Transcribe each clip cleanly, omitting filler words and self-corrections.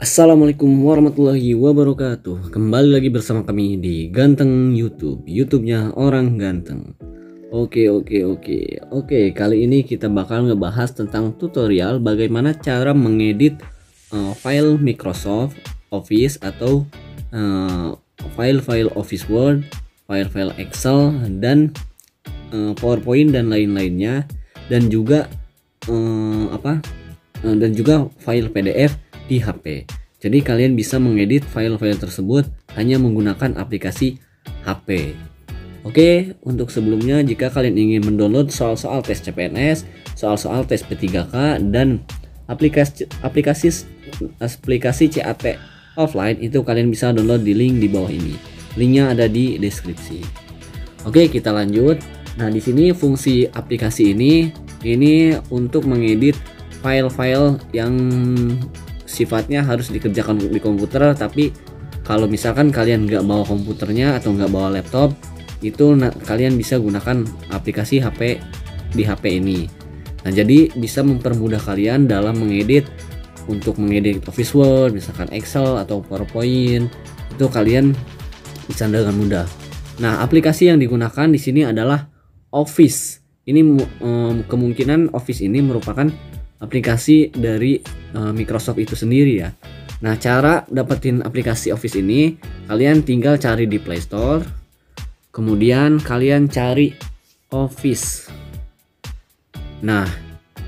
Assalamualaikum warahmatullahi wabarakatuh. Kembali lagi bersama kami di Ganteng YouTube, YouTube-nya orang ganteng. Oke, kali ini kita bakal ngebahas tentang tutorial bagaimana cara mengedit file Microsoft Office atau file-file Office Word, file-file Excel dan PowerPoint dan lain-lainnya, dan juga dan juga file PDF di HP. Jadi kalian bisa mengedit file-file tersebut hanya menggunakan aplikasi HP. Oke, untuk sebelumnya jika kalian ingin mendownload soal-soal tes CPNS, soal-soal tes P3K dan aplikasi CAT offline, itu kalian bisa download di link di bawah ini. Linknya ada di deskripsi. Oke, kita lanjut. Nah, di sini fungsi aplikasi ini untuk mengedit file-file yang sifatnya harus dikerjakan di komputer, tapi kalau misalkan kalian nggak bawa komputernya atau nggak bawa laptop, itu kalian bisa gunakan aplikasi HP di HP ini. Nah, jadi bisa mempermudah kalian dalam mengedit, untuk mengedit Office Word, misalkan Excel atau PowerPoint, itu kalian bisa dengan mudah. Nah, aplikasi yang digunakan di sini adalah Office. Ini kemungkinan Office ini merupakan aplikasi dari Microsoft itu sendiri ya. Nah, cara dapetin aplikasi Office ini, kalian tinggal cari di Play Store, kemudian kalian cari Office. Nah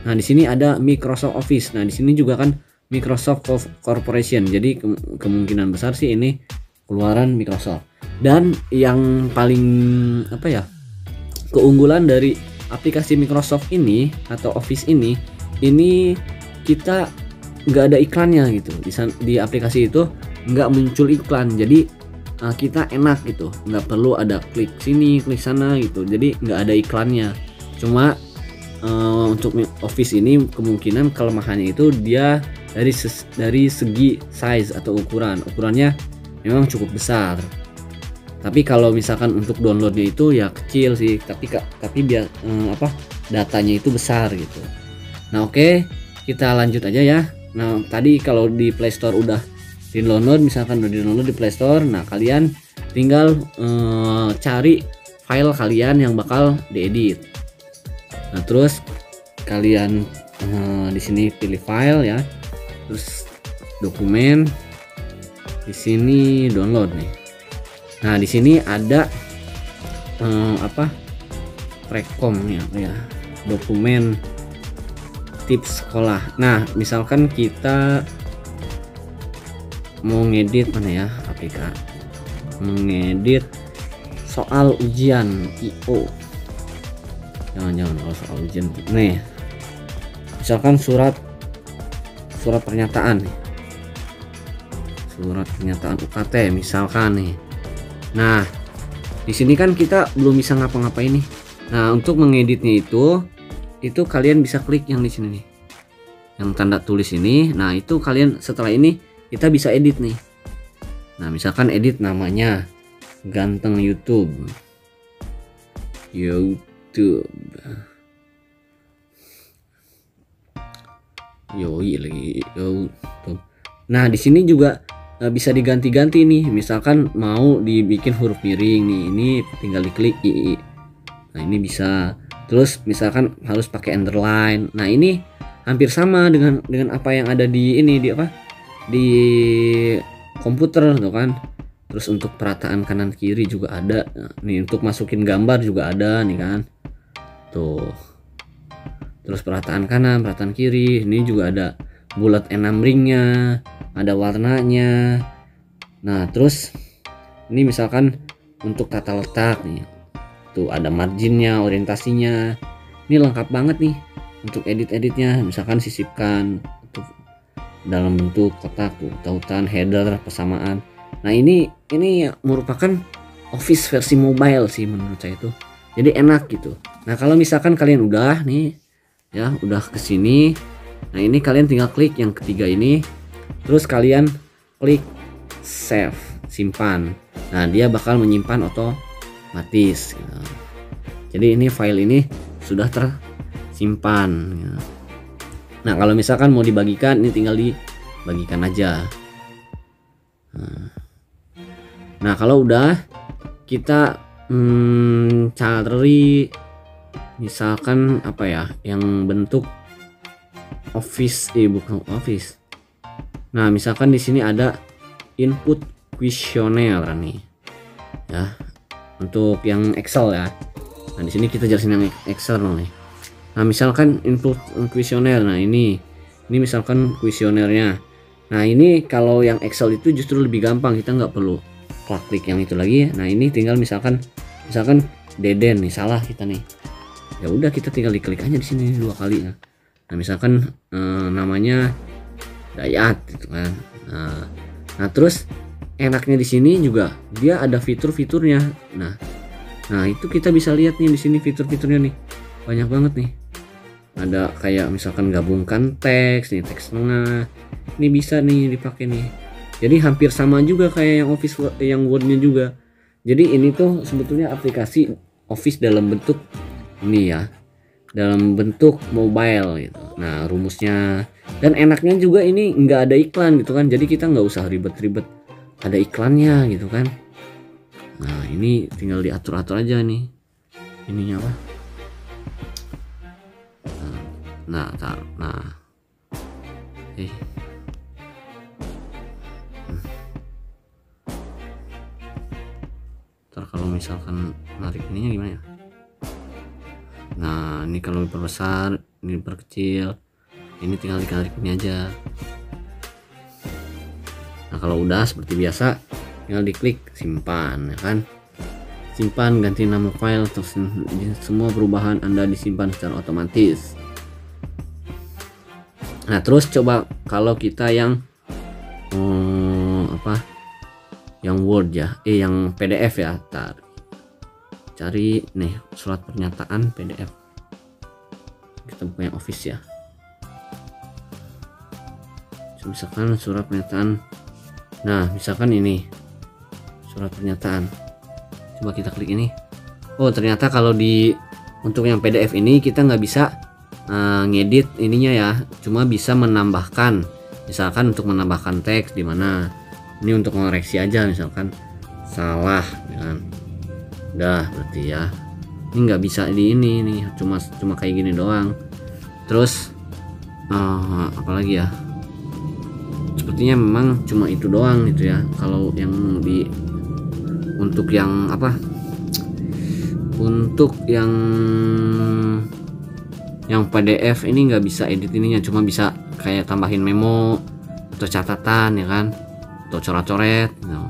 di sini ada Microsoft Office. Nah, di sini juga kan Microsoft Corporation. Jadi kemungkinan besar sih ini keluaran Microsoft. Dan yang paling keunggulan dari aplikasi Microsoft ini atau Office ini kita nggak ada iklannya gitu. Di aplikasi itu nggak muncul iklan, jadi kita enak gitu, nggak perlu ada klik sini klik sana gitu, jadi nggak ada iklannya. Cuma untuk Office ini kemungkinan kelemahannya itu dia dari segi size atau ukurannya memang cukup besar. Tapi kalau misalkan untuk downloadnya itu ya kecil sih, tapi biar datanya itu besar gitu. Nah, oke, kita lanjut aja ya. Nah, tadi kalau di Play Store udah di-download, misalkan udah di-download di Play Store, nah kalian tinggal cari file kalian yang bakal diedit. Nah, terus kalian di sini pilih file ya. Terus dokumen. Di sini download nih. Nah, di sini ada Prekom ya, dokumen tips sekolah. Nah, misalkan kita mau ngedit mana ya, mengedit soal ujian IO. Jangan kalau soal ujian. Nih, misalkan surat pernyataan nih. Surat pernyataan UKT misalkan nih. Nah, di sini kan kita belum bisa ngapa-ngapain nih. Nah, untuk mengeditnya itu kalian bisa klik yang di sini nih, yang tanda tulis ini. Nah, itu kalian setelah ini kita bisa edit nih. Nah, misalkan edit namanya Ganteng YouTube. Yoi lagi YouTube. Nah, di sini juga bisa diganti-ganti nih. Misalkan mau dibikin huruf miring nih, ini tinggal diklik I. Nah, ini bisa. Terus misalkan harus pakai underline. Nah, ini hampir sama dengan apa yang ada di di komputer tuh kan. Terus untuk perataan kanan kiri juga ada. Nah, nih untuk masukin gambar juga ada nih kan. Tuh. Terus perataan kanan, perataan kiri. Ini juga ada bulat enam ringnya, ada warnanya. Nah, terus ini misalkan untuk tata letak nih. Tuh ada marginnya, orientasinya. Ini lengkap banget nih untuk edit-editnya. Misalkan sisipkan untuk dalam bentuk kotak, tuh tautan, header, persamaan. Nah, ini merupakan Office versi mobile sih menurut saya itu. Jadi enak gitu. Nah, kalau misalkan kalian udah nih ya, udah kesini. Nah, ini kalian tinggal klik yang ketiga ini. Terus kalian klik save, simpan. Nah, dia bakal menyimpan otomatis gitu. Jadi ini file ini sudah tersimpan gitu. Nah, kalau misalkan mau dibagikan, ini tinggal dibagikan aja. Nah kalau udah kita cari misalkan apa ya yang bentuk office, bukan office. Nah misalkan di sini ada input kuesioner nih ya, untuk yang Excel ya. Nah di sini kita jelasin yang Excel nih. Nah misalkan input kuesioner, nah ini misalkan kuesionernya. Nah ini kalau yang Excel itu justru lebih gampang, kita nggak perlu klik yang itu lagi. Nah ini tinggal misalkan Deden nih, salah kita nih, ya udah kita tinggal diklik aja di sini 2 kali. Nah misalkan namanya Dayat gitu kan. Nah terus enaknya di sini juga dia ada fitur-fiturnya. Nah itu kita bisa lihat nih di sini fitur-fiturnya nih banyak banget nih. Ada kayak misalkan gabungkan teks nih, teks tengah. Ini bisa nih dipakai nih. Jadi hampir sama juga kayak yang Office yang Word-nya juga. Jadi ini tuh sebetulnya aplikasi Office dalam bentuk ini ya, dalam bentuk mobile gitu. Nah rumusnya, dan enaknya juga ini nggak ada iklan gitu kan. Jadi kita nggak usah ribet-ribet ada iklannya gitu kan. Nah ini tinggal diatur-atur aja nih ininya apa. Ntar kalau misalkan narik ininya gimana ya. Nah ini kalau diperbesar, ini diperkecil, ini tinggal ditarik ini aja. Nah kalau udah seperti biasa tinggal diklik simpan ya kan. Simpan, ganti nama file, terus semua perubahan Anda disimpan secara otomatis. Nah terus coba kalau kita yang yang Word ya, yang PDF ya. Cari nih surat pernyataan PDF. Kita buka yang Office ya. Misalkan surat pernyataan. Nah misalkan ini surat pernyataan. Coba kita klik ini. Oh ternyata kalau untuk yang PDF ini kita nggak bisa ngedit ininya ya, cuma bisa menambahkan. Misalkan untuk menambahkan teks di mana. Ini untuk mengoreksi aja, misalkan salah kan. Udah berarti ya. Ini nggak bisa di ini nih, cuma kayak gini doang. Terus apalagi ya? Sepertinya memang cuma itu doang gitu ya. Kalau yang untuk yang apa? Untuk yang PDF ini nggak bisa edit ininya, cuma bisa kayak tambahin memo atau catatan ya kan, atau coret-coret. Nah,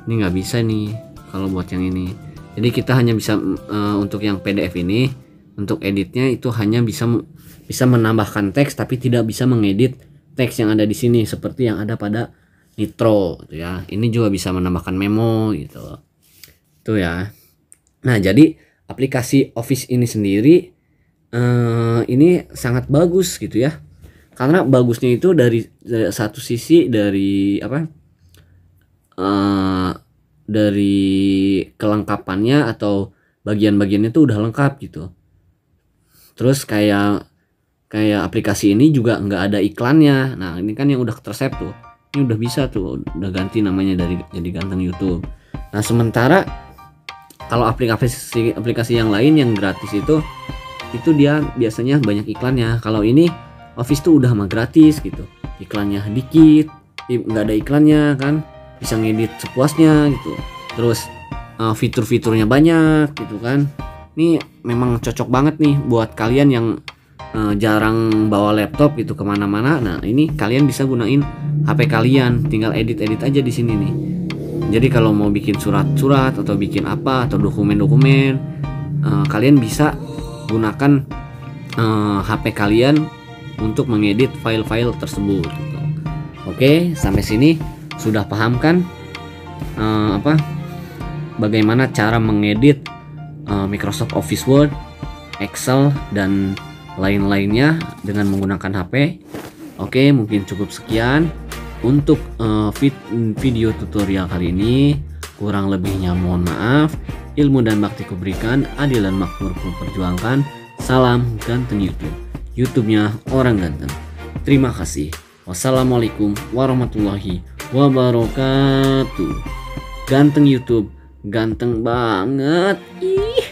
ini nggak bisa nih kalau buat yang ini. Jadi kita hanya bisa untuk yang PDF ini, untuk editnya itu hanya bisa menambahkan teks, tapi tidak bisa mengedit teks yang ada di sini seperti yang ada pada Nitro gitu ya. Ini juga bisa menambahkan memo gitu. Itu ya. Nah, jadi aplikasi Office ini sendiri ini sangat bagus gitu ya. Karena bagusnya itu dari satu sisi dari apa? Dari kelengkapannya atau bagian-bagiannya itu udah lengkap gitu. Terus kayak aplikasi ini juga nggak ada iklannya. Nah ini kan yang udah tersave tuh, ini udah bisa tuh, udah ganti namanya jadi Ganteng YouTube. Nah sementara kalau aplikasi yang lain yang gratis itu dia biasanya banyak iklannya. Kalau ini Office tuh udah mah gratis gitu, iklannya dikit, nggak ada iklannya kan, bisa ngedit sepuasnya gitu. Terus fitur-fiturnya banyak gitu kan. Ini memang cocok banget nih buat kalian yang jarang bawa laptop gitu kemana-mana. Nah ini kalian bisa gunain HP kalian, tinggal edit-edit aja di sini nih. Jadi kalau mau bikin surat-surat atau bikin apa atau dokumen-dokumen, kalian bisa gunakan HP kalian untuk mengedit file-file tersebut gitu. Oke, sampai sini sudah paham kan bagaimana cara mengedit Microsoft Office Word, Excel, dan lain-lainnya dengan menggunakan HP. Oke, mungkin cukup sekian untuk video tutorial kali ini. Kurang lebihnya mohon maaf. Ilmu dan bakti kuberikan, adil dan makmur kuperjuangkan. Salam Ganteng YouTube, YouTube-nya orang ganteng. Terima kasih. Wassalamualaikum warahmatullahi wabarakatuh. Ganteng YouTube, ganteng banget. Ih.